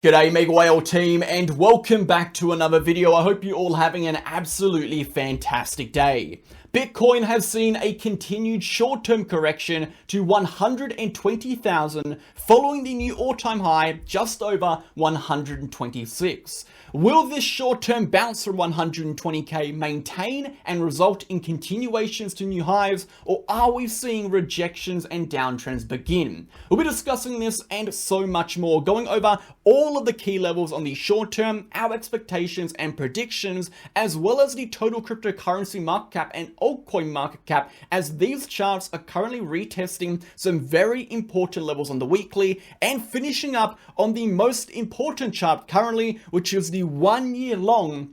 G'day MegaWhale team and welcome back to another video. I hope you're all having an absolutely fantastic day. Bitcoin has seen a continued short-term correction to 120,000 following the new all-time high just over 126. Will this short-term bounce from 120k maintain and result in continuations to new highs, or are we seeing rejections and downtrends begin? We'll be discussing this and so much more, going over all of the key levels on the short term, our expectations and predictions, as well as the total cryptocurrency market cap and altcoin market cap, as these charts are currently retesting some very important levels on the weekly, and finishing up on the most important chart currently, which is the 1 year long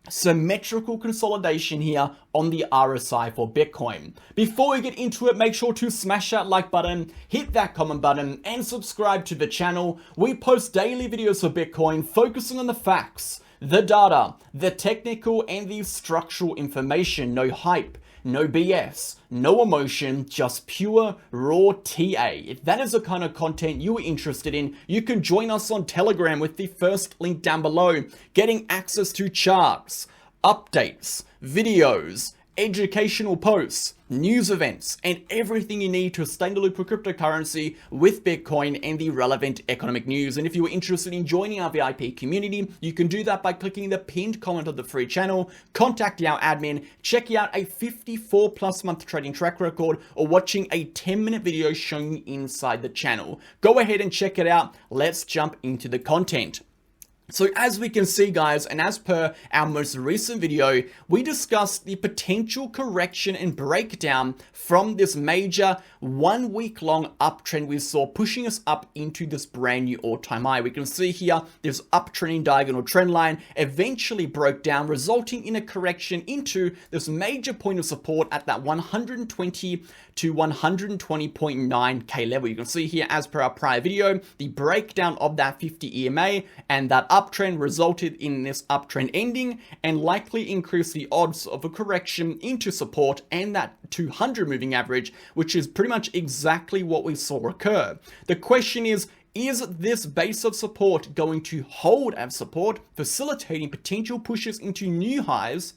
symmetrical consolidation here on the RSI for Bitcoin. Before we get into it, make sure to smash that like button, hit that comment button, and subscribe to the channel. We post daily videos for Bitcoin focusing on the facts, the data, the technical and the structural information. No hype, no BS, no emotion, just pure raw TA. If that is the kind of content you are interested in, you can join us on Telegram with the first link down below, getting access to charts, updates, videos, educational posts, news events, and everything you need to stay in the loop with cryptocurrency with Bitcoin and the relevant economic news. And if you are interested in joining our VIP community, you can do that by clicking the pinned comment of the free channel, contacting our admin, checking out a 54+ month trading track record, or watching a 10-minute video showing you inside the channel. Go ahead and check it out. Let's jump into the content. So as we can see, guys, and as per our most recent video, we discussed the potential correction and breakdown from this major 1 week long uptrend we saw, pushing us up into this brand new all-time high. We can see here this uptrending diagonal trend line eventually broke down, resulting in a correction into this major point of support at that 120 to 120.9k level. You can see here, as per our prior video, the breakdown of that 50 EMA, and that uptrend resulted in this uptrend ending and likely increased the odds of a correction into support and that 200 moving average, which is pretty much exactly what we saw occur. The question is this base of support going to hold as support, facilitating potential pushes into new highs?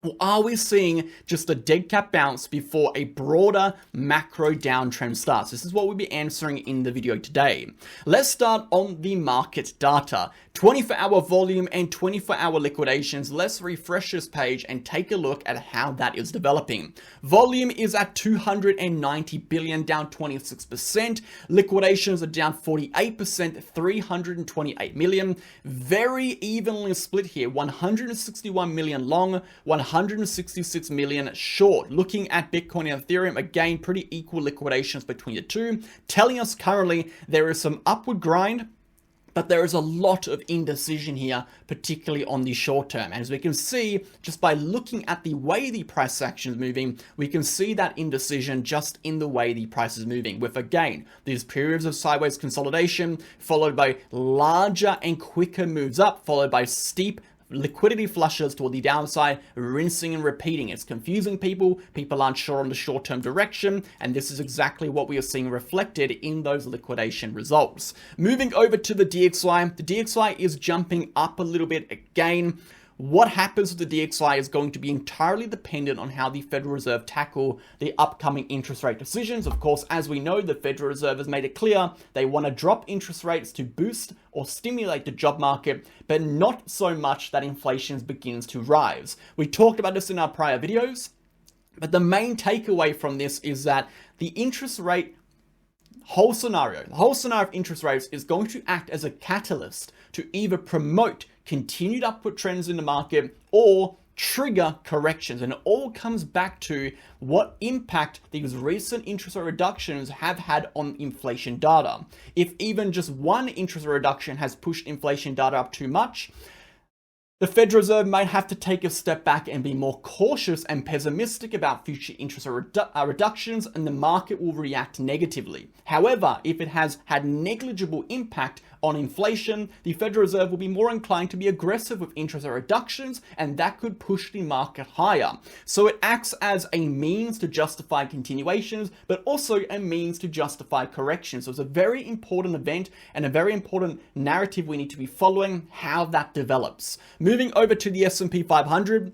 Or are we seeing just a dead cat bounce before a broader macro downtrend starts? This is what we'll be answering in the video today. Let's start on the market data. 24-hour volume and 24-hour liquidations. Let's refresh this page and take a look at how that is developing. Volume is at 290 billion, down 26%. Liquidations are down 48%, 328 million. Very evenly split here. 161 million long, 166 million short. Looking at Bitcoin and Ethereum, again, pretty equal liquidations between the two, telling us currently there is some upward grind, but there is a lot of indecision here, particularly on the short term. And as we can see, just by looking at the way the price action is moving, we can see that indecision just in the way the price is moving, with, again, these periods of sideways consolidation, followed by larger and quicker moves up, followed by steep liquidity flushes toward the downside, rinsing and repeating. It's confusing people. People aren't sure on the short-term direction, and this is exactly what we are seeing reflected in those liquidation results. Moving over to the DXY, the DXY is jumping up a little bit again. What happens with the DXY is going to be entirely dependent on how the Federal Reserve tackle the upcoming interest rate decisions. Of course, as we know, the Federal Reserve has made it clear they want to drop interest rates to boost or stimulate the job market, but not so much that inflation begins to rise. We talked about this in our prior videos, but the main takeaway from this is that the interest rate the whole scenario of interest rates is going to act as a catalyst to either promote continued upward trends in the market or trigger corrections. And it all comes back to what impact these recent interest rate reductions have had on inflation data. If even just one interest rate reduction has pushed inflation data up too much, The Federal Reserve might have to take a step back and be more cautious and pessimistic about future interest reductions, and the market will react negatively. However, if it has had negligible impact on inflation, the Federal Reserve will be more inclined to be aggressive with interest rate reductions, and that could push the market higher. So it acts as a means to justify continuations, but also a means to justify corrections. So it's a very important event and a very important narrative we need to be following, how that develops. Moving over to the S&P 500,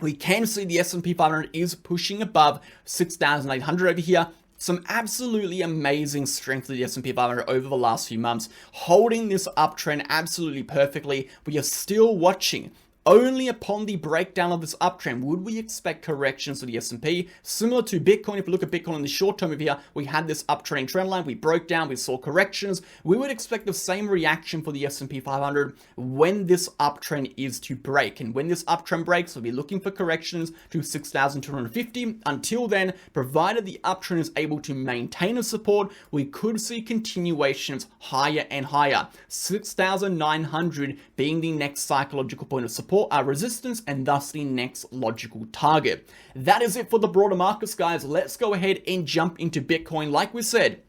we can see the S&P 500 is pushing above 6,800 over here. Some absolutely amazing strength of the S&P 500 over the last few months, holding this uptrend absolutely perfectly. We are still watching. Only upon the breakdown of this uptrend would we expect corrections to the S&P, similar to Bitcoin. If we look at Bitcoin in the short term over here, we had this uptrend trend line, we broke down, we saw corrections. We would expect the same reaction for the S&P 500 when this uptrend is to break. And when this uptrend breaks, we'll be looking for corrections to 6,250. Until then, provided the uptrend is able to maintain a support, we could see continuations higher and higher. 6,900 being the next psychological point of support, our resistance, and thus the next logical target. That is it for the broader markets, guys. Let's go ahead and jump into Bitcoin. Like we said,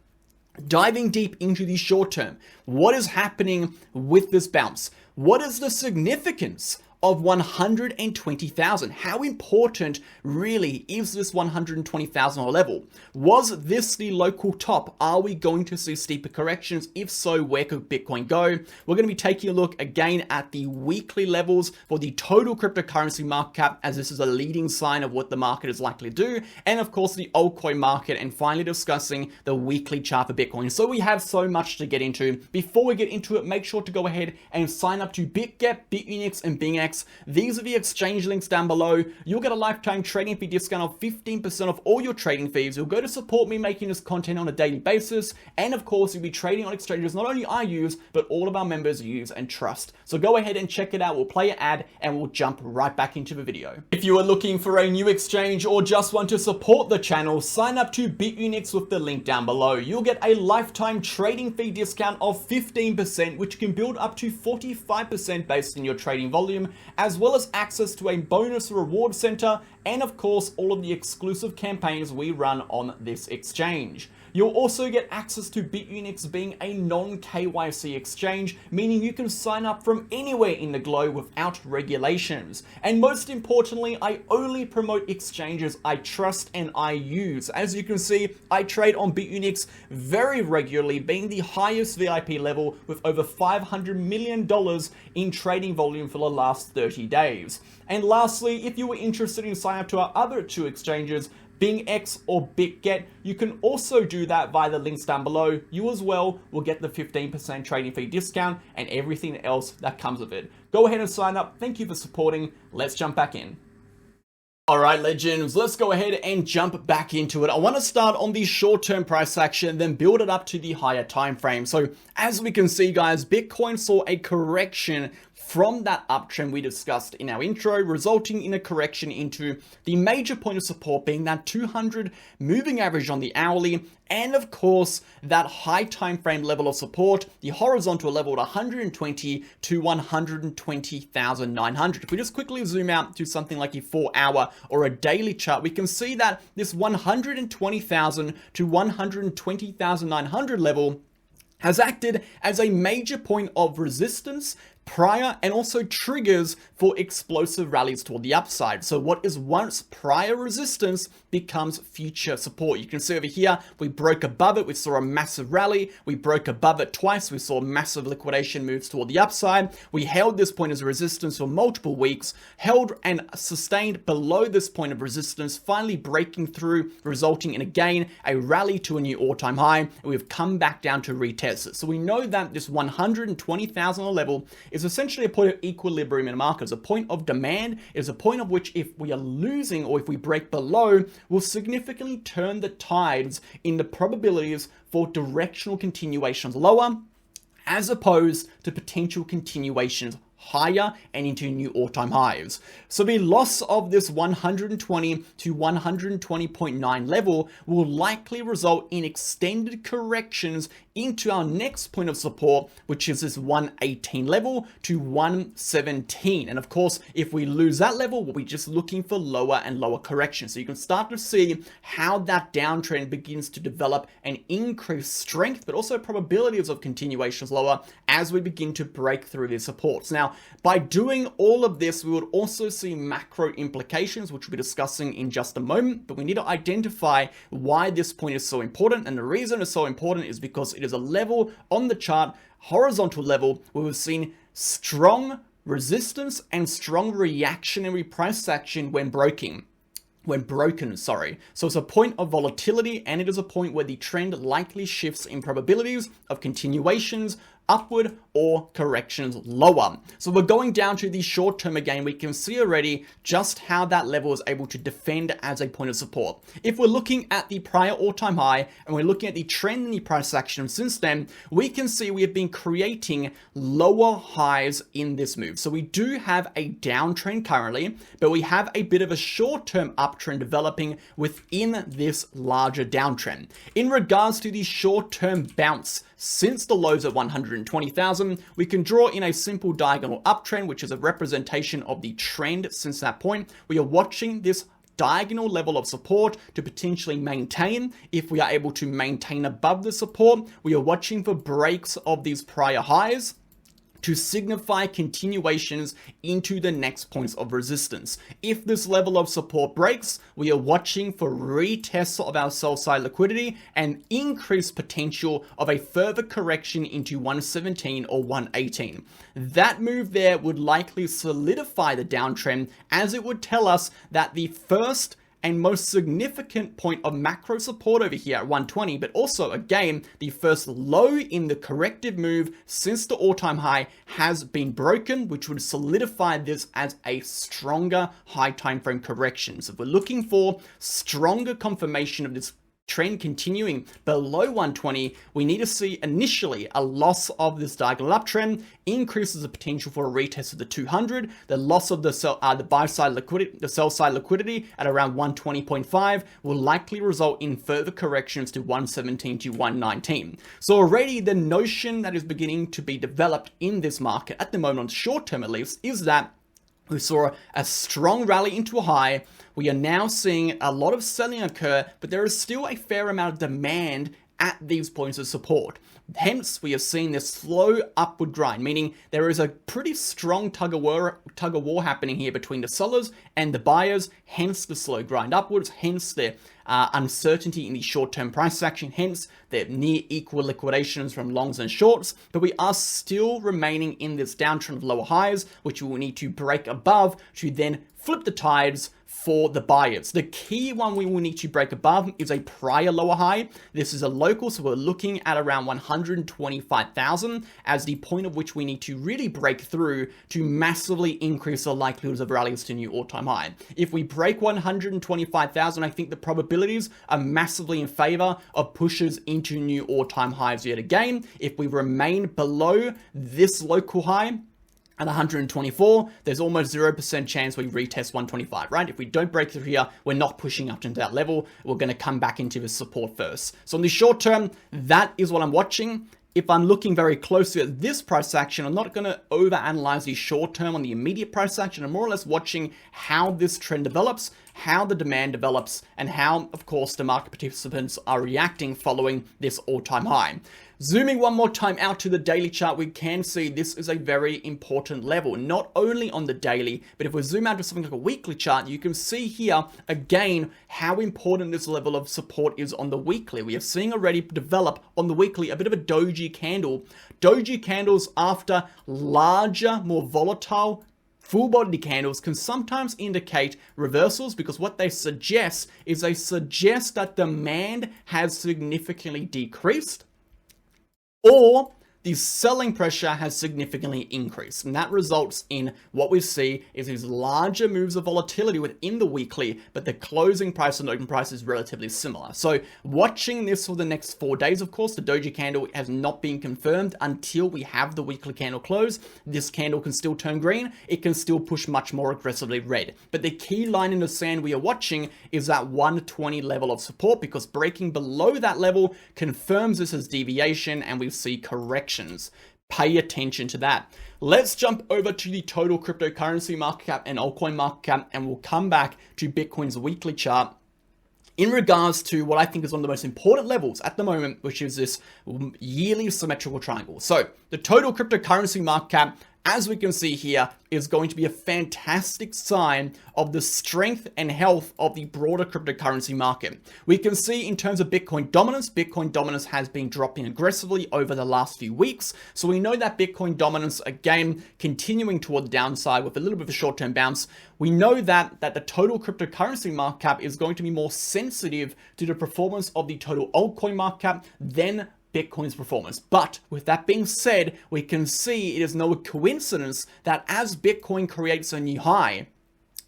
diving deep into the short term, what is happening with this bounce? What is the significance of 120,000? How important really is this $120,000 level? Was this the local top? Are we going to see steeper corrections? If so, where could Bitcoin go? We're going to be taking a look again at the weekly levels for the total cryptocurrency market cap, as this is a leading sign of what the market is likely to do, and of course the altcoin market, and finally discussing the weekly chart for Bitcoin. So we have so much to get into. Before we get into it, make sure to go ahead and sign up to BitGet, BitUnix, and BingX. These are the exchange links down below. You'll get a lifetime trading fee discount of 15% off all your trading fees. You'll go to support me making this content on a daily basis. And of course, you'll be trading on exchanges not only I use, but all of our members use and trust. So go ahead and check it out. We'll play an ad and we'll jump right back into the video. If you are looking for a new exchange or just want to support the channel, sign up to BitUnix with the link down below. You'll get a lifetime trading fee discount of 15%, which can build up to 45% based on your trading volume, as well as access to a bonus reward center, and of course all of the exclusive campaigns we run on this exchange. You'll also get access to BitUnix being a non-KYC exchange, meaning you can sign up from anywhere in the globe without regulations. And most importantly, I only promote exchanges I trust and I use. As you can see, I trade on BitUnix very regularly, being the highest VIP level with over $500 million in trading volume for the last 30 days. And lastly, if you were interested in signing up to our other two exchanges, BingX or BitGet, you can also do that via the links down below. You as well will get the 15% trading fee discount and everything else that comes with it. Go ahead and sign up. Thank you for supporting. Let's jump back in. All right, legends, let's go ahead and jump back into it. I want to start on the short-term price action, then build it up to the higher time frame. So as we can see, guys, Bitcoin saw a correction from that uptrend we discussed in our intro, resulting in a correction into the major point of support being that 200 moving average on the hourly, and of course that high time frame level of support, the horizontal level at 120 to 120,900. If we just quickly zoom out to something like a 4-hour or a daily chart, we can see that this 120,000 to 120,900 level has acted as a major point of resistance prior, and also triggers for explosive rallies toward the upside. So what is once prior resistance becomes future support. You can see over here, we broke above it, we saw a massive rally. We broke above it twice, we saw massive liquidation moves toward the upside. We held this point as a resistance for multiple weeks, held and sustained below this point of resistance, finally breaking through, resulting in again a rally to a new all-time high. And we've come back down to retest it. So we know that this 120,000 level is essentially a point of equilibrium in the market. It's a point of demand. It's a point of which, if we are losing or if we break below, will significantly turn the tides in the probabilities for directional continuations lower, as opposed to potential continuations higher and into new all-time highs. So the loss of this 120 to 120.9 level will likely result in extended corrections into our next point of support, which is this 118 level to 117. And of course, if we lose that level, we'll be just looking for lower and lower corrections. So you can start to see how that downtrend begins to develop an increased strength, but also probabilities of continuations lower as we begin to break through these supports. Now, by doing all of this, we would also see macro implications, which we'll be discussing in just a moment, but we need to identify why this point is so important. And the reason it's so important is because it is a level on the chart, horizontal level, where we've seen strong resistance and strong reactionary price action when broken. So it's a point of volatility, and it is a point where the trend likely shifts in probabilities of continuations upward or corrections lower. So we're going down to the short term again. We can see already just how that level is able to defend as a point of support. If we're looking at the prior all-time high and we're looking at the trend in the price action since then, we can see we have been creating lower highs in this move. So we do have a downtrend currently, but we have a bit of a short-term uptrend developing within this larger downtrend. In regards to the short-term bounce, since the lows at 120,000, we can draw in a simple diagonal uptrend, which is a representation of the trend since that point. We are watching this diagonal level of support to potentially maintain. If we are able to maintain above the support, we are watching for breaks of these prior highs to signify continuations into the next points of resistance. If this level of support breaks, we are watching for retests of our sell side liquidity and increased potential of a further correction into 117 or 118. That move there would likely solidify the downtrend, as it would tell us that the first and most significant point of macro support over here at 120, but also again, the first low in the corrective move since the all-time high has been broken, which would solidify this as a stronger high time frame correction. So if we're looking for stronger confirmation of this trend continuing below 120, we need to see initially a loss of this diagonal uptrend, increases the potential for a retest of the 200, the loss of the buy side liquidity, the sell side liquidity at around 120.5 will likely result in further corrections to 117 to 119. So already the notion that is beginning to be developed in this market at the moment, on short term at least, is that we saw a strong rally into a high. We are now seeing a lot of selling occur, but there is still a fair amount of demand at these points of support. Hence, we have seen this slow upward grind, meaning there is a pretty strong tug of war happening here between the sellers and the buyers, hence the slow grind upwards, hence the uncertainty in the short-term price action, hence the near equal liquidations from longs and shorts. But we are still remaining in this downtrend of lower highs, which we will need to break above to then flip the tides for the buyers. The key one we will need to break above is a prior lower high. This is a local, so we're looking at around 125,000 as the point of which we need to really break through to massively increase the likelihoods of rallies to new all-time high. If we break 125,000, I think the probabilities are massively in favor of pushes into new all-time highs yet again. If we remain below this local high at 124, there's almost 0% chance we retest 125, right? If we don't break through here, we're not pushing up to that level. We're going to come back into the support first. So in the short term, that is what I'm watching. If I'm looking very closely at this price action, I'm not going to overanalyze the short term on the immediate price action. I'm more or less watching how this trend develops, how the demand develops, and how, of course, the market participants are reacting following this all-time high. Zooming one more time out to the daily chart, we can see this is a very important level, not only on the daily, but if we zoom out to something like a weekly chart, you can see here again how important this level of support is on the weekly. We are seeing already develop on the weekly a bit of a doji candle. Doji candles, after larger, more volatile full-body candles, can sometimes indicate reversals, because what they suggest is that demand has significantly decreased, or the selling pressure has significantly increased, and that results in what we see is these larger moves of volatility within the weekly, but the closing price and open price is relatively similar. So watching this for the next 4 days, of course, the doji candle has not been confirmed until we have the weekly candle close. This candle can still turn green, it can still push much more aggressively red. But the key line in the sand we are watching is that 120 level of support, because breaking below that level confirms this as deviation and we see corrections. Pay attention to that. Let's jump over to the total cryptocurrency market cap and altcoin market cap, and we'll come back to Bitcoin's weekly chart in regards to what I think is one of the most important levels at the moment, which is this yearly symmetrical triangle. So the total cryptocurrency market cap, as we can see here, is going to be a fantastic sign of the strength and health of the broader cryptocurrency market. We can see in terms of Bitcoin dominance has been dropping aggressively over the last few weeks. So we know that Bitcoin dominance, again, continuing toward the downside with a little bit of a short-term bounce. We know that the total cryptocurrency market cap is going to be more sensitive to the performance of the total altcoin market cap than Bitcoin's performance. But with that being said, we can see it is no coincidence that as Bitcoin creates a new high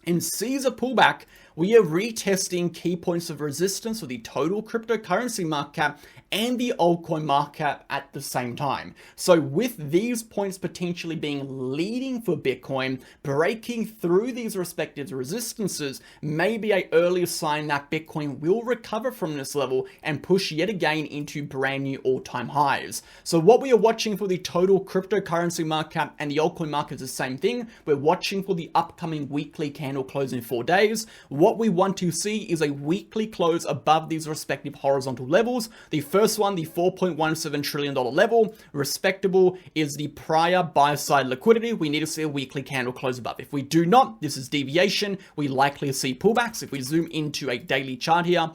and sees a pullback, we are retesting key points of resistance for the total cryptocurrency market cap and the altcoin market cap at the same time. So with these points potentially being leading for Bitcoin, breaking through these respective resistances may be an early sign that Bitcoin will recover from this level and push yet again into brand new all-time highs. So what we are watching for the total cryptocurrency market cap and the altcoin market is the same thing. We're watching for the upcoming weekly candle close in 4 days. What we want to see is a weekly close above these respective horizontal levels. The first one, the $4.17 trillion level, respectable, is the prior buy side liquidity. We need to see a weekly candle close above. If we do not, this is deviation. We likely see pullbacks. If we zoom into a daily chart here,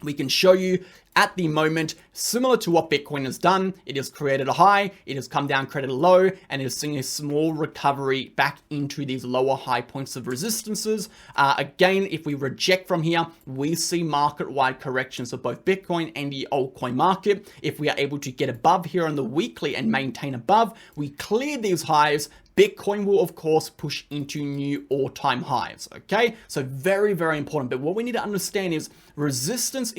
we can show you at the moment, similar to what Bitcoin has done, it has created a high, it has come down, created a low, and it is seeing a small recovery back into these lower high points of resistances. Again, if we reject from here, we see market-wide corrections of both Bitcoin and the altcoin market. If we are able to get above here on the weekly and maintain above, we clear these highs, Bitcoin will, of course, push into new all-time highs, okay? So very, very important. But what we need to understand is resistance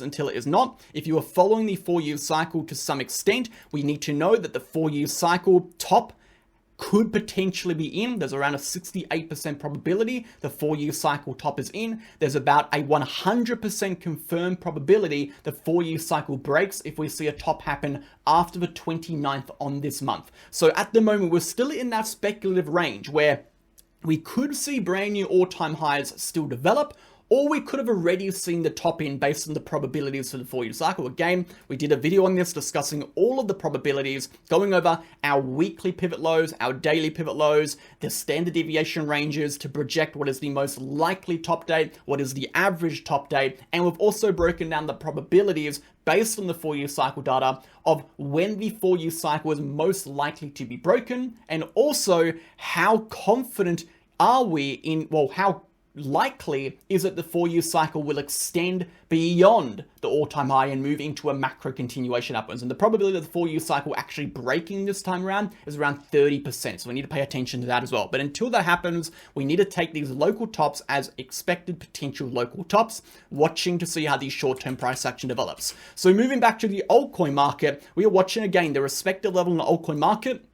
until it is not. If you are following the 4-year cycle to some extent, we need to know that the 4-year cycle top could potentially be in. There's around a 68% probability the 4-year cycle top is in. There's about a 100% confirmed probability the 4-year cycle breaks if we see a top happen after the 29th on this month. So at the moment, we're still in that speculative range where we could see brand new all-time highs still develop, or we could have already seen the top end based on the probabilities for the 4-year cycle. Again, we did a video on this discussing all of the probabilities, going over our weekly pivot lows, our daily pivot lows, the standard deviation ranges to project what is the most likely top date, what is the average top date, and we've also broken down the probabilities based on the 4-year cycle data of when the 4-year cycle is most likely to be broken, and also how confident are we in, how likely is that the 4-year cycle will extend beyond the all-time high and move into a macro continuation upwards. And the probability of the 4-year cycle actually breaking this time around is around 30%. So we need to pay attention to that as well. But until that happens, we need to take these local tops as expected potential local tops, watching to see how the short-term price action develops. So moving back to the altcoin market, we are watching again the respective level in the altcoin market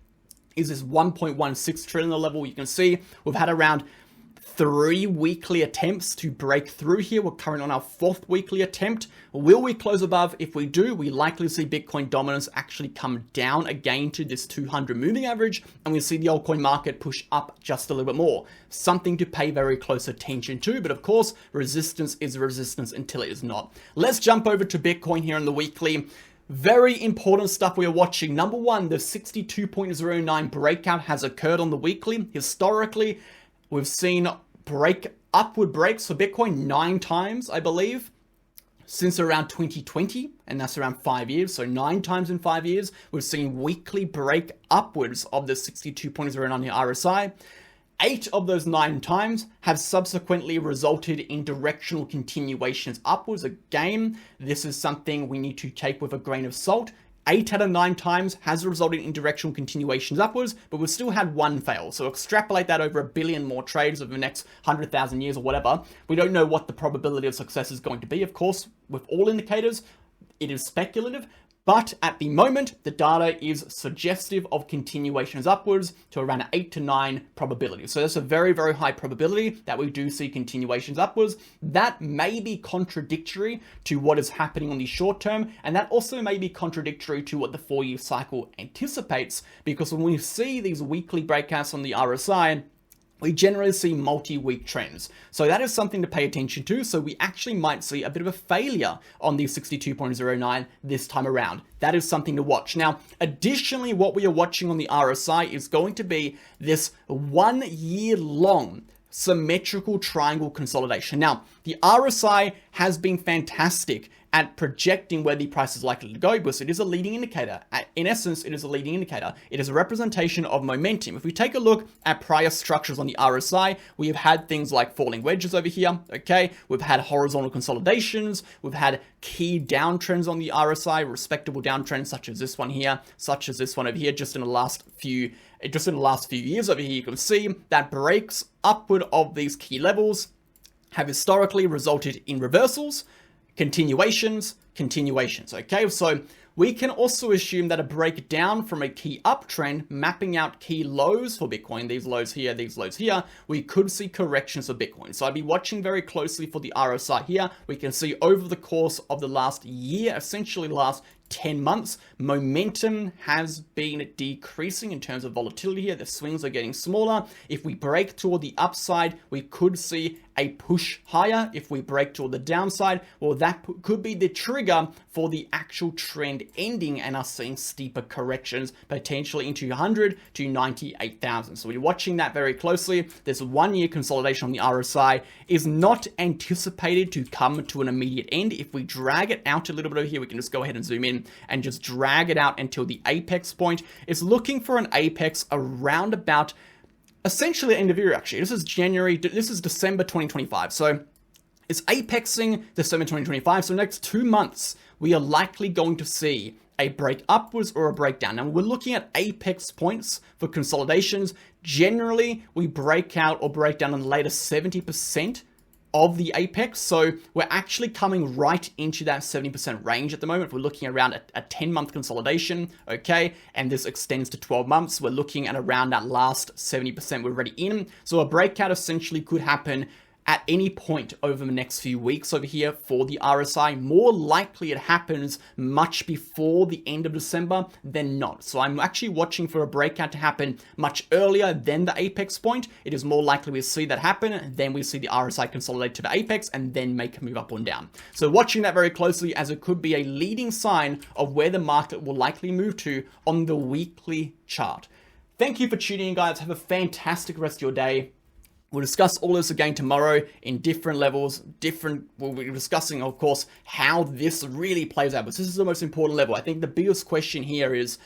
is this 1.16 trillion level. You can see we've had around 3 weekly attempts to break through here. We're currently on our 4th weekly attempt. Will we close above? If we do, we likely see Bitcoin dominance actually come down again to this 200 moving average, and we see the altcoin market push up just a little bit more. Something to pay very close attention to, but of course, resistance is resistance until it is not. Let's jump over to Bitcoin here on the weekly. Very important stuff we are watching. Number one, the 62.09 breakout has occurred on the weekly. Historically, we've seen upward breaks for Bitcoin 9 times, I believe, since around 2020, and that's around 5 years. So 9 times in 5 years, we've seen weekly break upwards of the 62.09 RSI. 8 of those 9 times have subsequently resulted in directional continuations upwards. Again, this is something we need to take with a grain of salt. 8 out of 9 times has resulted in directional continuations upwards, but we've still had one fail. So extrapolate that over a billion more trades over the next 100,000 years or whatever. We don't know what the probability of success is going to be. Of course, with all indicators, it is speculative, but at the moment, the data is suggestive of continuations upwards to around an 8 to 9 probability. So that's a very, very high probability that we do see continuations upwards. That may be contradictory to what is happening on the short term, and that also may be contradictory to what the 4-year cycle anticipates, because when we see these weekly breakouts on the RSI, we generally see multi-week trends. So that is something to pay attention to. So we actually might see a bit of a failure on the 62.09 this time around. That is something to watch. Now, additionally, what we are watching on the RSI is going to be this 1 year long symmetrical triangle consolidation. Now, the RSI has been fantastic at projecting where the price is likely to go, because it is a leading indicator. In essence, it is a leading indicator. It is a representation of momentum. If we take a look at prior structures on the RSI, we have had things like falling wedges over here, okay? We've had horizontal consolidations. We've had key downtrends on the RSI, respectable downtrends such as this one here, such as this one over here, just in the last few years over here. You can see that breaks upward of these key levels have historically resulted in reversals, continuations, okay? So we can also assume that a breakdown from a key uptrend, mapping out key lows for Bitcoin, these lows here, we could see corrections for Bitcoin. So I'd be watching very closely for the RSI here. We can see over the course of the last year, essentially the last 10 months, momentum has been decreasing in terms of volatility here. The swings are getting smaller. If we break toward the upside, we could see a push higher. If we break toward the downside, well, that could be the trigger for the actual trend ending and us seeing steeper corrections, potentially into 100 to 98,000. So we're watching that very closely. This 1 year consolidation on the RSI is not anticipated to come to an immediate end. If we drag it out a little bit over here, we can just go ahead and zoom in and just drag it out until the apex point. It's looking for an apex around about essentially the end of the year, actually. This is December 2025. So it's apexing December 2025. So next 2 months, we are likely going to see a break upwards or a breakdown. Now, we're looking at apex points for consolidations. Generally, we break out or break down in the later 70% of the apex. So we're actually coming right into that 70% range at the moment. We're looking around a 10-month consolidation, okay? And this extends to 12 months. We're looking at around that last 70% we're already in. So a breakout essentially could happen at any point over the next few weeks over here for the RSI. More likely it happens much before the end of December than not. So I'm actually watching for a breakout to happen much earlier than the apex point. It is more likely we see that happen, then we see the RSI consolidate to the apex and then make a move up or down. So watching that very closely, as it could be a leading sign of where the market will likely move to on the weekly chart. Thank you for tuning in, guys. Have a fantastic rest of your day. We'll discuss all this again tomorrow in different levels, we'll be discussing, of course, how this really plays out. But this is the most important level. I think the biggest question here is,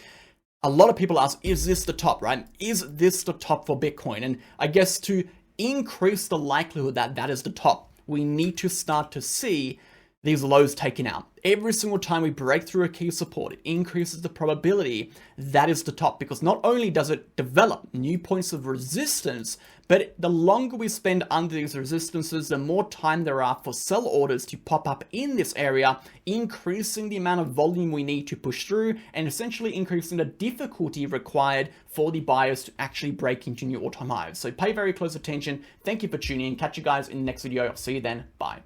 a lot of people ask, is this the top, right? Is this the top for Bitcoin? And I guess to increase the likelihood that that is the top, we need to start to see these lows taken out. Every single time we break through a key support, it increases the probability that is the top, because not only does it develop new points of resistance, but the longer we spend under these resistances, the more time there are for sell orders to pop up in this area, increasing the amount of volume we need to push through and essentially increasing the difficulty required for the buyers to actually break into new all-time highs. So pay very close attention. Thank you for tuning in. Catch you guys in the next video. I'll see you then. Bye.